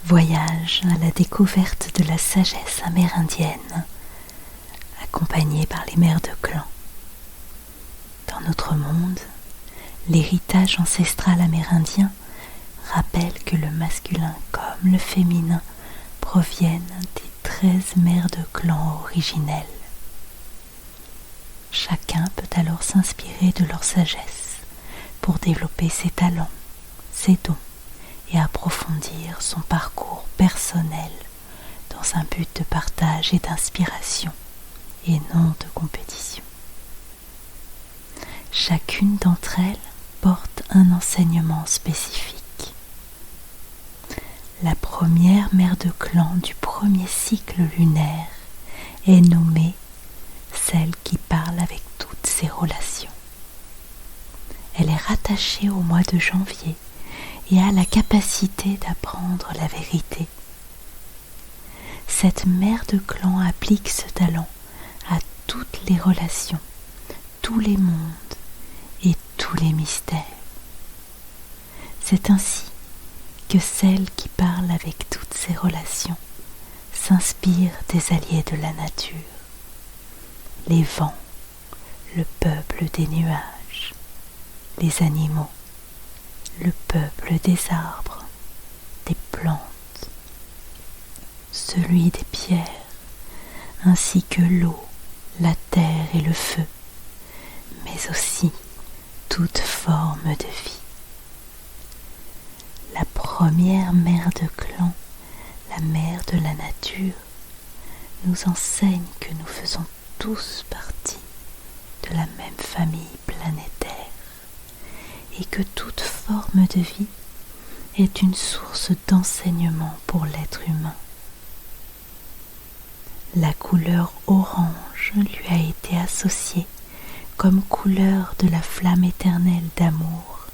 Voyage à la découverte de la sagesse amérindienne, accompagnée par les mères de clan. Dans notre monde, l'héritage ancestral amérindien rappelle que le masculin comme le féminin proviennent des 13 mères de clan originelles. Chacun peut alors s'inspirer de leur sagesse pour développer ses talents, ses dons et approfondir son parcours personnel dans un but de partage et d'inspiration et non de compétition. Chacune d'entre elles porte un enseignement spécifique. La première mère de clan du premier cycle lunaire est nommée celle qui parle avec toutes ses relations. Elle est rattachée au mois de janvier et a la capacité d'apprendre la vérité. Cette mère de clan applique ce talent à toutes les relations, tous les mondes et tous les mystères. C'est ainsi que celle qui parle avec toutes ses relations s'inspire des alliés de la nature, les vents, le peuple des nuages, les animaux, le peuple des arbres, des plantes, celui des pierres, ainsi que l'eau, la terre et le feu, mais aussi toute forme de vie. La première mère de clan, la mère de la nature, nous enseigne que nous faisons tous partie de la même famille planétaire et que toute forme de vie est une source d'enseignement pour l'être humain. La couleur orange lui a été associée comme couleur de la flamme éternelle d'amour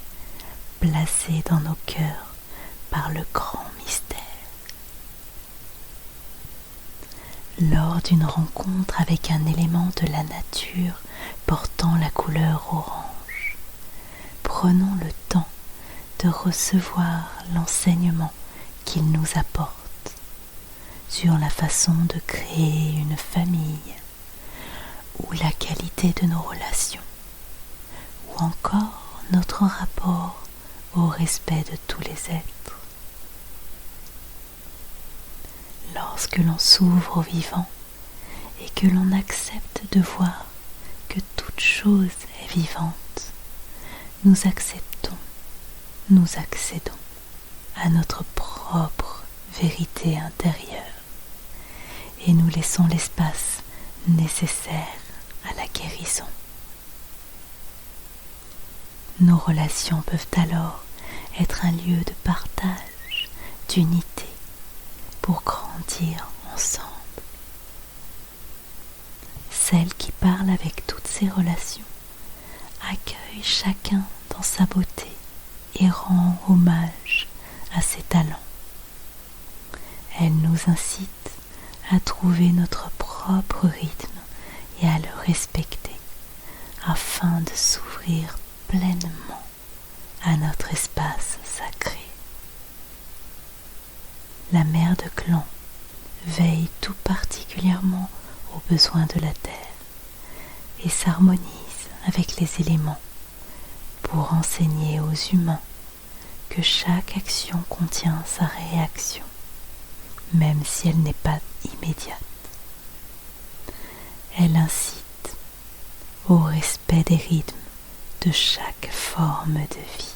placée dans nos cœurs par le grand mystère. Lors d'une rencontre avec un élément de la nature portant la couleur orange, prenons le temps de recevoir l'enseignement qu'il nous apporte sur la façon de créer une famille, ou la qualité de nos relations, ou encore notre rapport au respect de tous les êtres. Lorsque l'on s'ouvre au vivant et que l'on accepte de voir que toute chose est vivante, nous acceptons, nous accédons à notre propre vérité intérieure et nous laissons l'espace nécessaire à la guérison. Nos relations peuvent alors être un lieu de partage, d'unité, pour grandir ensemble. Celle qui parle avec toutes ses relations accueille chacun dans sa beauté et rend hommage à ses talents. Elle nous incite à trouver notre propre rythme et à le respecter afin de s'ouvrir pleinement à notre espace sacré. La mère de clan veille tout particulièrement aux besoins de la terre et s'harmonise avec les éléments pour enseigner aux humains que chaque action contient sa réaction, même si elle n'est pas immédiate. Elle incite au respect des rythmes de chaque forme de vie.